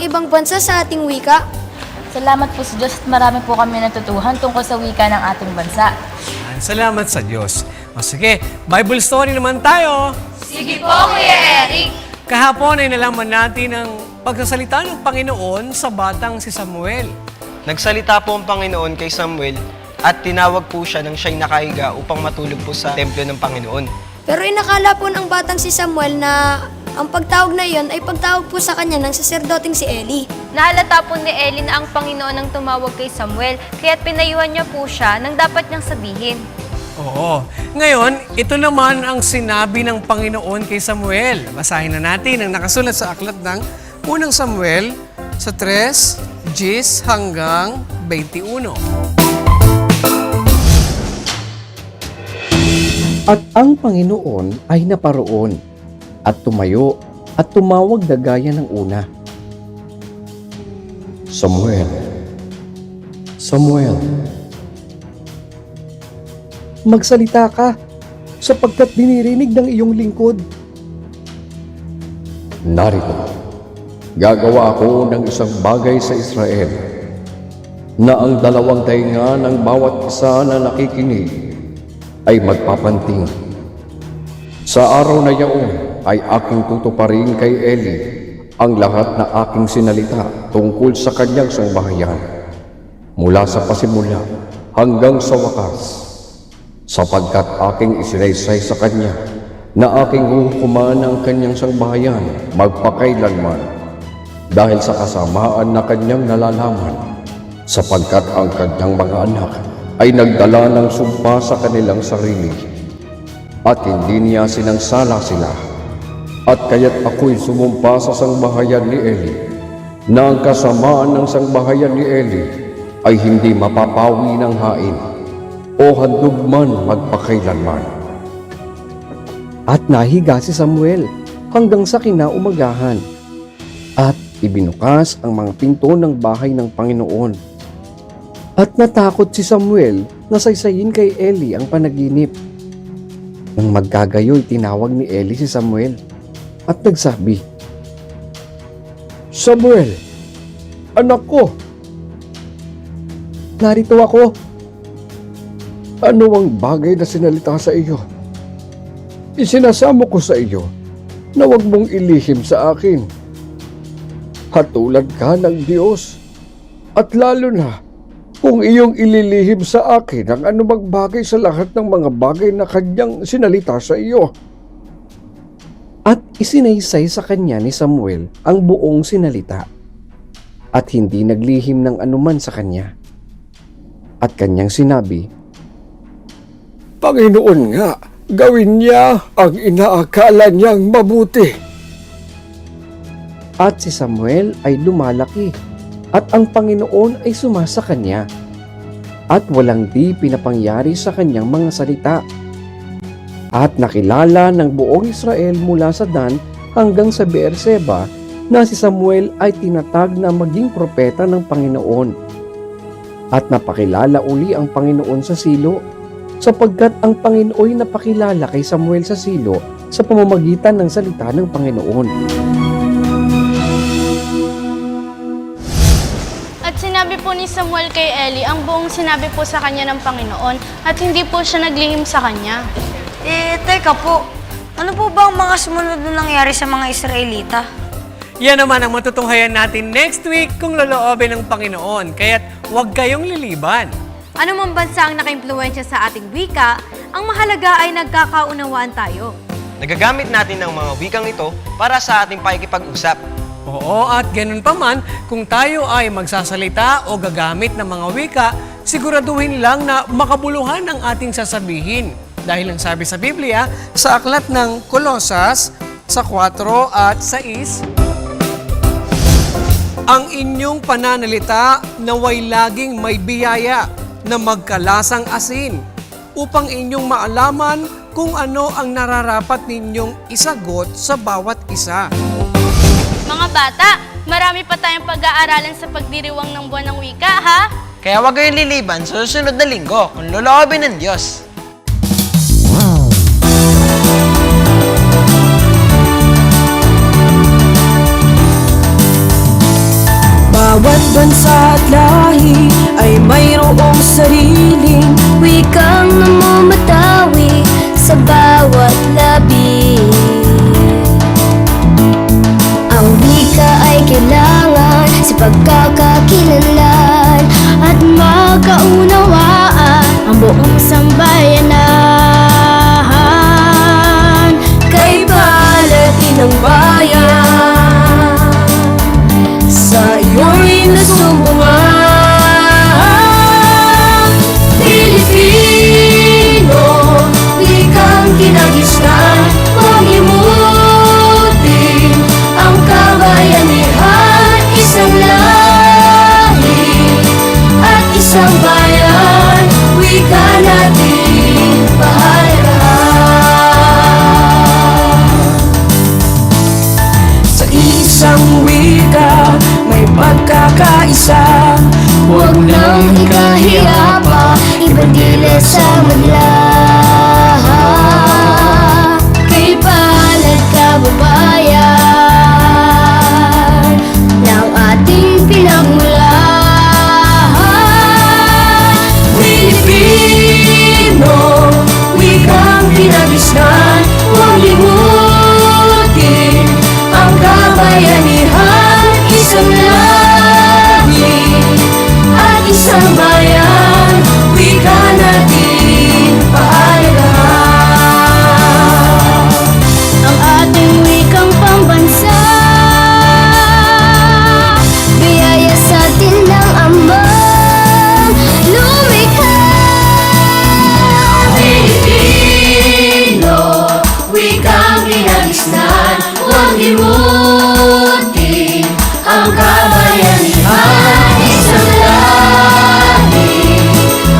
ibang bansa sa ating wika. Salamat po sa Diyos at marami po kami natutuhan tungkol sa wika ng ating bansa. Salamat sa Diyos. O sige, Bible story naman tayo. Sige po, Kuya Eric. Kahapon ay nalaman natin ang pagsasalita ng Panginoon sa batang si Samuel. Nagsalita po ang Panginoon kay Samuel at tinawag po siya nang siya'y nakahiga upang matulog po sa templo ng Panginoon. Pero inakala po ng batang si Samuel na ang pagtawag na iyon ay pagtawag po sa kanya ng saserdoting si Eli. Nahalata po ni Eli na ang Panginoon ang tumawag kay Samuel, kaya't pinayuhan niya po siya ng dapat niyang sabihin. Oo. Ngayon, ito naman ang sinabi ng Panginoon kay Samuel. Basahin na natin ang nakasulat sa aklat ng unang Samuel sa 3, 10 hanggang 21. At ang Panginoon ay naparoon at tumayo at tumawag na gaya ng una. Samuel, Samuel, magsalita ka sapagkat dinirinig ng iyong lingkod. Narito, gagawa ako ng isang bagay sa Israel na ang dalawang tainga ng bawat isa na nakikinig ay magpapanting. Sa araw na yaon ay aking tutuparin kay Eli ang lahat na aking sinalita tungkol sa kanyang sangbahayan, mula sa pasimula hanggang sa wakas, sapagkat aking isinaysay sa kanya na aking huhukuman ang kanyang sangbahayan magpakailanman, dahil sa kasamaan na kanyang nalalaman, sapagkat ang kanyang mga anak ay nagdala ng sumpa sa kanilang sarili, at hindi niya sinangsala sila. At kaya't ako'y sumumpa sa sangbahayan ni Eli, na ang kasamaan ng sangbahayan ni Eli ay hindi mapapawi ng hain o handog man magpakailanman. At nahiga si Samuel hanggang sa kinaumagahan, at ibinukas ang mga pinto ng bahay ng Panginoon. At natakot si Samuel na saysayin kay Eli ang panaginip. Nang magkagayoy, tinawag ni Eli si Samuel at nagsabi, Samuel, anak ko, narito ako. Ano ang bagay na sinalita sa iyo? Isinasamo ko sa iyo na huwag mong ilihim sa akin. Hatulad ka ng Diyos, at lalo na kung iyong ililihim sa akin ang anumang bagay sa lahat ng mga bagay na kanyang sinalita sa iyo. At isinaysay sa kanya ni Samuel ang buong sinalita, at hindi naglihim ng anuman sa kanya. At kanyang sinabi, Panginoon nga, gawin niya ang inaakala niyang mabuti. At si Samuel ay lumalaki, at ang Panginoon ay sumasa kanya, at walang di pinapangyari sa kanyang mga salita. At nakilala ng buong Israel mula sa Dan hanggang sa Beerseba na si Samuel ay tinatag na maging propeta ng Panginoon. At napakilala uli ang Panginoon sa Silo, sapagkat ang Panginoon ay napakilala kay Samuel sa Silo sa pamamagitan ng salita ng Panginoon. At sinabi po ni Samuel kay Eli ang buong sinabi po sa kanya ng Panginoon, at hindi po siya naglihim sa kanya. Teka po. Ano po ba ang mga sumunod na nangyari sa mga Israelita? Yan naman ang matutunghayan natin next week kung loloobin ng Panginoon. Kaya't huwag kayong liliban. Ano mang bansa ang naka-impluwensya sa ating wika, ang mahalaga ay nagkakaunawaan tayo. Nagagamit natin ng mga wikang ito para sa ating pakikipag-usap. Oo, at ganun pa man, kung tayo ay magsasalita o gagamit ng mga wika, siguraduhin lang na makabuluhan ang ating sasabihin. Dahil ang sabi sa Biblia, sa aklat ng Kolosas, sa 4 at 6, ang inyong pananalita naway laging may biyaya na magkalasang asin, upang inyong maalaman kung ano ang nararapat ninyong isagot sa bawat isa. Mga bata, marami pa tayong pag-aaralan sa pagdiriwang ng buwan ng wika, ha? Kaya huwag kayong liliban sa susunod na linggo kung loloobin ng Diyos. Bawat bansa at lahi ay mayroong sariling Wikang namumatawi sa bawat labi. Ang wika ay kailangan sa pagkakakilanlan at magkaunawaan ang buong sambayanan. kay palatin ng bayan. Sa iyo'y nasumbungan, Pilipino, wikang kinagisnan, huwag limutin ang kabayanihan, isang lahi at isang bayan, wika natin pahalagahan. Sa isang wika may pagkakaisa, huwag nang ikahiya pa, ibandila sa madla. Kay palad kababayan ng ating pinagmulan. Pilipino, wikang kinagisnan, huwag limutin ang kabayanihan, isang lahi at isang bayan, wika natin pahalagahan. Ang ating wikang pambansa, Biyaya sa atin ng Amang lumikha. Pilipino, wikang kinagisnan, huwag limutin ang kabayanihan, isang lahi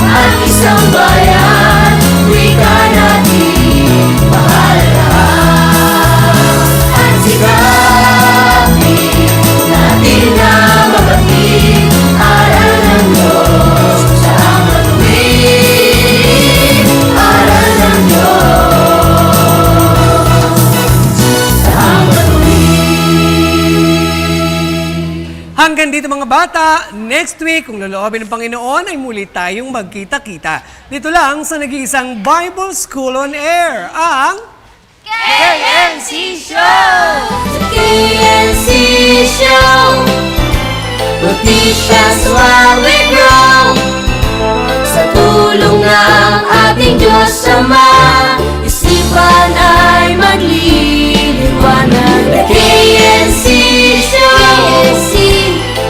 at isang bayan, wika natin pahalagahan. At sikapin natin na mabatid aral ng Diyos sa matuwid, aral ng Diyos sa matuwid. Hanggang dito mga bata, next week kung loloobin ng Panginoon ay muli tayong magkita-kita. Dito lang sa nag-iisang Bible School on Air, ang KNC Show, Noticias while we grow. Sa tulong ng ating Diyos Ama, isipan ay magliliwanag. The KNC Show,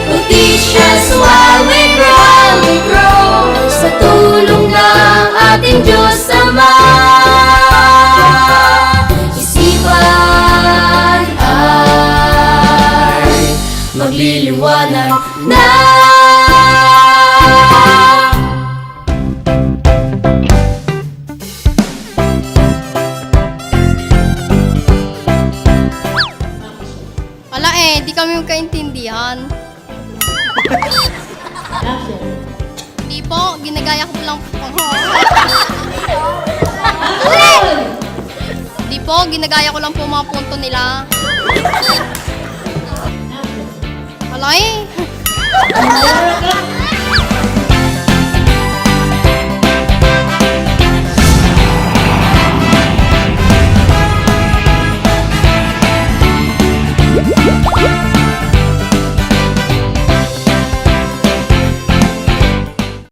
Noticias while we grow. Sa tulong ng ating Diyos Ama, isipan ay magliliwanag na. wala di kami magkaintindihan. Di po, ginagaya ko lang po. Di po, ginagaya ko lang po mga punto nila. Wala